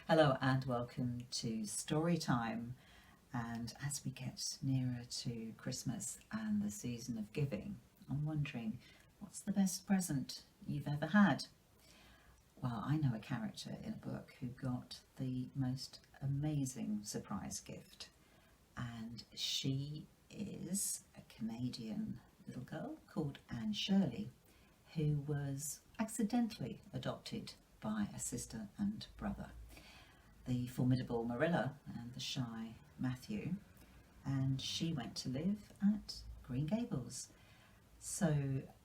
Hello and welcome to Story Time. And as we get nearer to Christmas and the season of giving, I'm wondering, what's the best present you've ever had? Well, I know a character in a book who got the most amazing surprise gift, and she is a Canadian little girl called Anne Shirley, who was accidentally adopted by a sister and brother, the formidable Marilla and the shy Matthew, and she went to live at Green Gables. So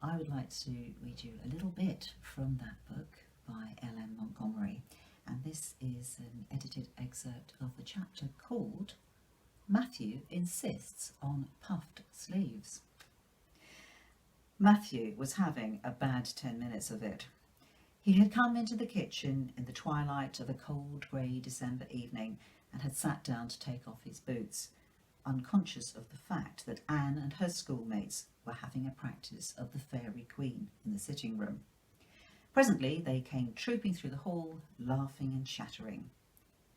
I would like to read you a little bit from that book by L.M. Montgomery, and this is an edited excerpt of a chapter called Matthew Insists on Puffed Sleeves. Matthew was having a bad 10 minutes of it. He had come into the kitchen in the twilight of a cold grey December evening and had sat down to take off his boots, unconscious of the fact that Anne and her schoolmates were having a practice of the Fairy Queen in the sitting room. Presently they came trooping through the hall, laughing and chattering.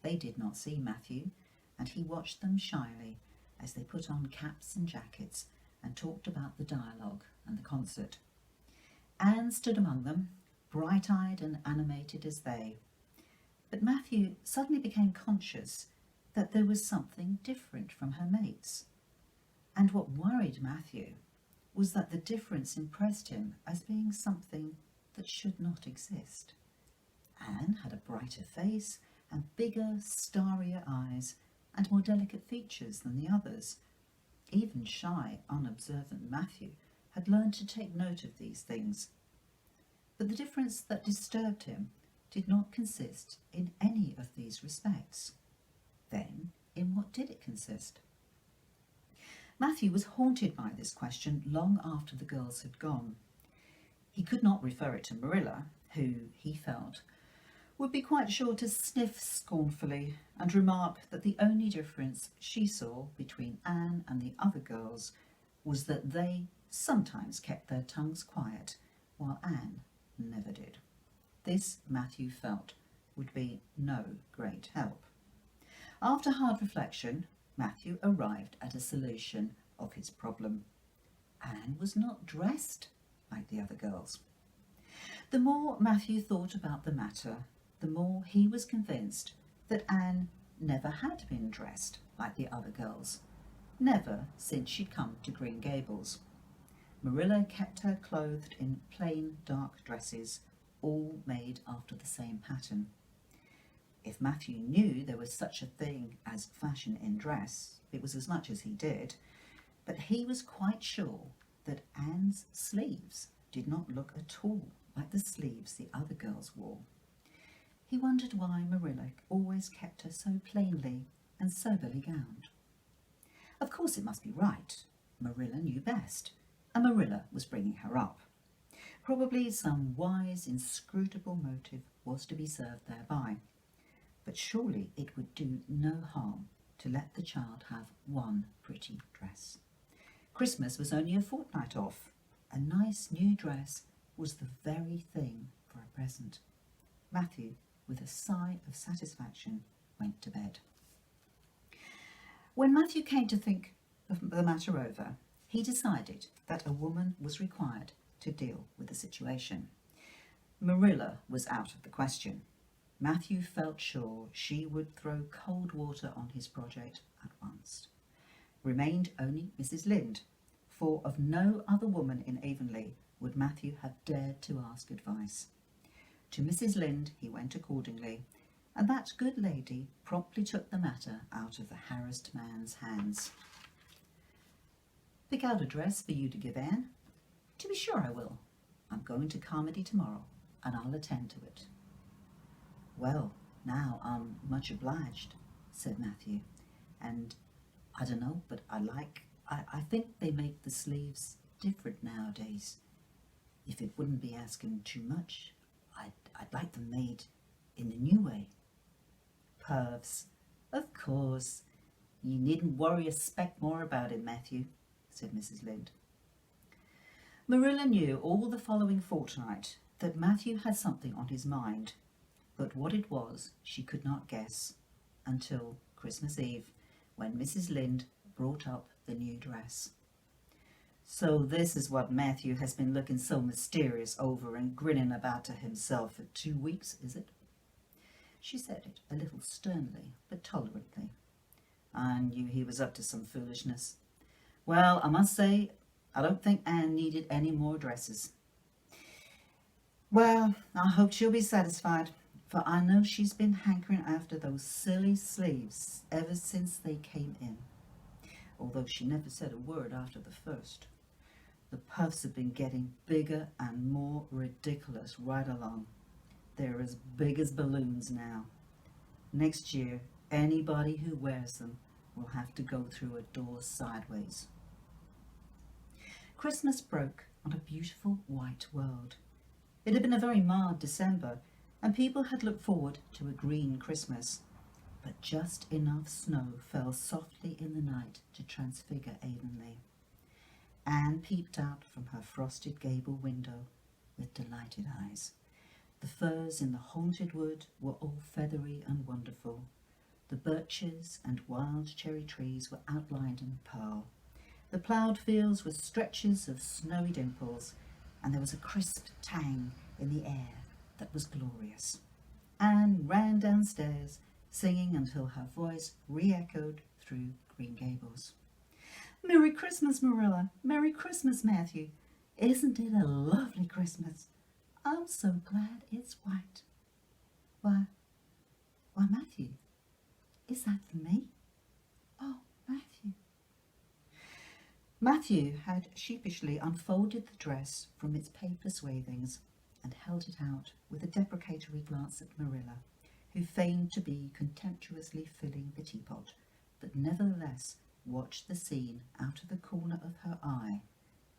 They did not see Matthew, and he watched them shyly as they put on caps and jackets and talked about the dialogue and the concert. Anne stood among them, bright-eyed and animated as they. But Matthew suddenly became conscious that there was something different from her mates. And what worried Matthew was that the difference impressed him as being something that should not exist. Anne had a brighter face and bigger, starrier eyes and more delicate features than the others. Even shy, unobservant Matthew had learned to take note of these things. But the difference that disturbed him did not consist in any of these respects. Then, in what did it consist? Matthew was haunted by this question long after the girls had gone. He could not refer it to Marilla, who, he felt, would be quite sure to sniff scornfully and remark that the only difference she saw between Anne and the other girls was that they sometimes kept their tongues quiet, while Anne never did. This, Matthew felt, would be no great help. After hard reflection, Matthew arrived at a solution of his problem. Anne was not dressed like the other girls. The more Matthew thought about the matter, the more he was convinced that Anne never had been dressed like the other girls, never since she'd come to Green Gables. Marilla kept her clothed in plain dark dresses, all made after the same pattern. If Matthew knew there was such a thing as fashion in dress, it was as much as he did, but he was quite sure that Anne's sleeves did not look at all like the sleeves the other girls wore. He wondered why Marilla always kept her so plainly and soberly gowned. Of course it must be right. Marilla knew best, and Marilla was bringing her up. Probably some wise, inscrutable motive was to be served thereby, but surely it would do no harm to let the child have one pretty dress. Christmas was only a fortnight off. A nice new dress was the very thing for a present. Matthew, with a sigh of satisfaction, went to bed. When Matthew came to think of the matter over, he decided that a woman was required to deal with the situation. Marilla was out of the question. Matthew felt sure she would throw cold water on his project at once. Remained only Mrs. Lynde, for of no other woman in Avonlea would Matthew have dared to ask advice. To Mrs. Lynde he went accordingly, and that good lady promptly took the matter out of the harassed man's hands. "Pick out a dress for you to give Anne?" "To be sure I will. I'm going to Carmody tomorrow, and I'll attend to it." "Well, now I'm much obliged," said Matthew, "and I don't know, but I think they make the sleeves different nowadays. If it wouldn't be asking too much, I'd like them made in the new way." "Pervs, of course. You needn't worry a speck more about it, Matthew," said Mrs. Lynde. Marilla knew all the following fortnight that Matthew had something on his mind, but what it was she could not guess until Christmas Eve, when Mrs. Lynde brought up the new dress. "So this is what Matthew has been looking so mysterious over and grinning about to himself for 2 weeks, is it?" She said it a little sternly, but tolerantly. "I knew he was up to some foolishness. Well, I must say, I don't think Anne needed any more dresses. Well, I hope she'll be satisfied, for I know she's been hankering after those silly sleeves ever since they came in, although she never said a word after the first. The puffs have been getting bigger and more ridiculous right along. They're as big as balloons now. Next year, anybody who wears them will have to go through a door sideways." Christmas broke on a beautiful white world. It had been a very mild December, and people had looked forward to a green Christmas, but just enough snow fell softly in the night to transfigure Avonlea. Anne peeped out from her frosted gable window with delighted eyes. The firs in the haunted wood were all feathery and wonderful. The birches and wild cherry trees were outlined in pearl. The ploughed fields were stretches of snowy dimples, and there was a crisp tang in the air that was glorious. Anne ran downstairs, singing until her voice re-echoed through Green Gables. "Merry Christmas, Marilla! Merry Christmas, Matthew! Isn't it a lovely Christmas? I'm so glad it's white." Why, Matthew, is that for me? Oh, Matthew." Matthew had sheepishly unfolded the dress from its paper swathings and held it out with a deprecatory glance at Marilla, who feigned to be contemptuously filling the teapot, but nevertheless watched the scene out of the corner of her eye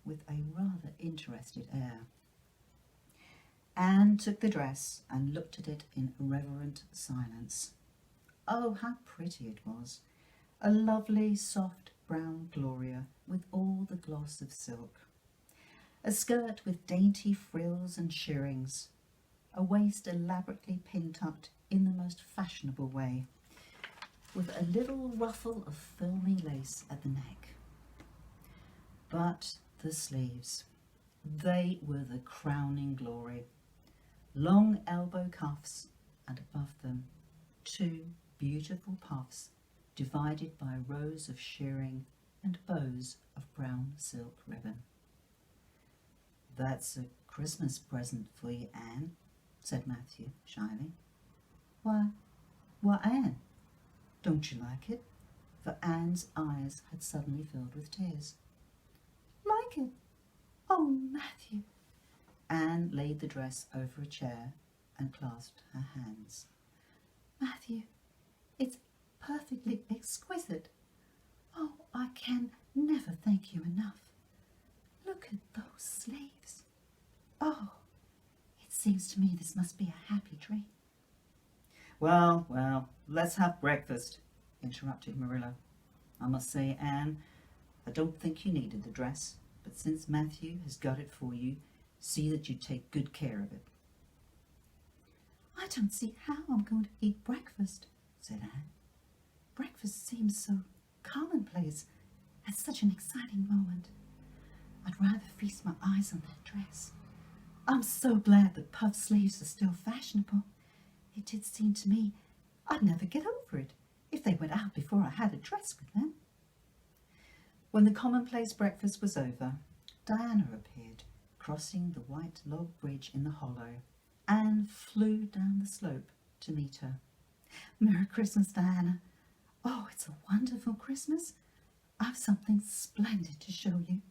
with a rather interested air. Anne took the dress and looked at it in reverent silence. Oh, how pretty it was! A lovely, soft brown gloria with all the gloss of silk. A skirt with dainty frills and shirrings. A waist elaborately pin-tucked in the most fashionable way, with a little ruffle of filmy lace at the neck. But the sleeves, they were the crowning glory. Long elbow cuffs, and above them 2 beautiful puffs divided by rows of shirring and bows of brown silk ribbon. "That's a Christmas present for you, Anne," said Matthew shyly. Why, Anne, don't you like it?" For Anne's eyes had suddenly filled with tears. "Like it? Oh, Matthew!" Anne laid the dress over a chair and clasped her hands. "Matthew, it's perfectly exquisite. Oh, I can never thank you enough. Look at those sleeves. Oh, it seems to me this must be a happy dream." Well, let's have breakfast," interrupted Marilla. "I must say, Anne, I don't think you needed the dress, but since Matthew has got it for you, see that you take good care of it." "I don't see how I'm going to eat breakfast," said Anne. "Breakfast seems so commonplace at such an exciting moment. I'd rather feast my eyes on that dress. I'm so glad that puff sleeves are still fashionable. It did seem to me I'd never get over it if they went out before I had a dress with them." When the commonplace breakfast was over, Diana appeared, crossing the white log bridge in the hollow. Anne flew down the slope to meet her. "Merry Christmas, Diana. Oh, it's a wonderful Christmas. I've something splendid to show you.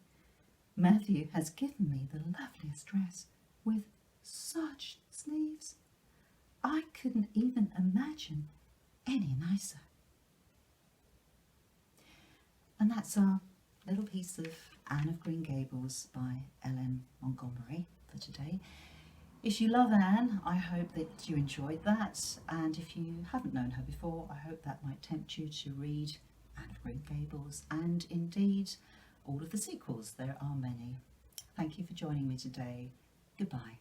Matthew has given me the loveliest dress with such sleeves. I couldn't even imagine any nicer." And that's our little piece of Anne of Green Gables by Ellen Montgomery for today. If you love Anne, I hope that you enjoyed that, and if you haven't known her before, I hope that might tempt you to read Anne of Green Gables and indeed all of the sequels. There are many. Thank you for joining me today. Goodbye.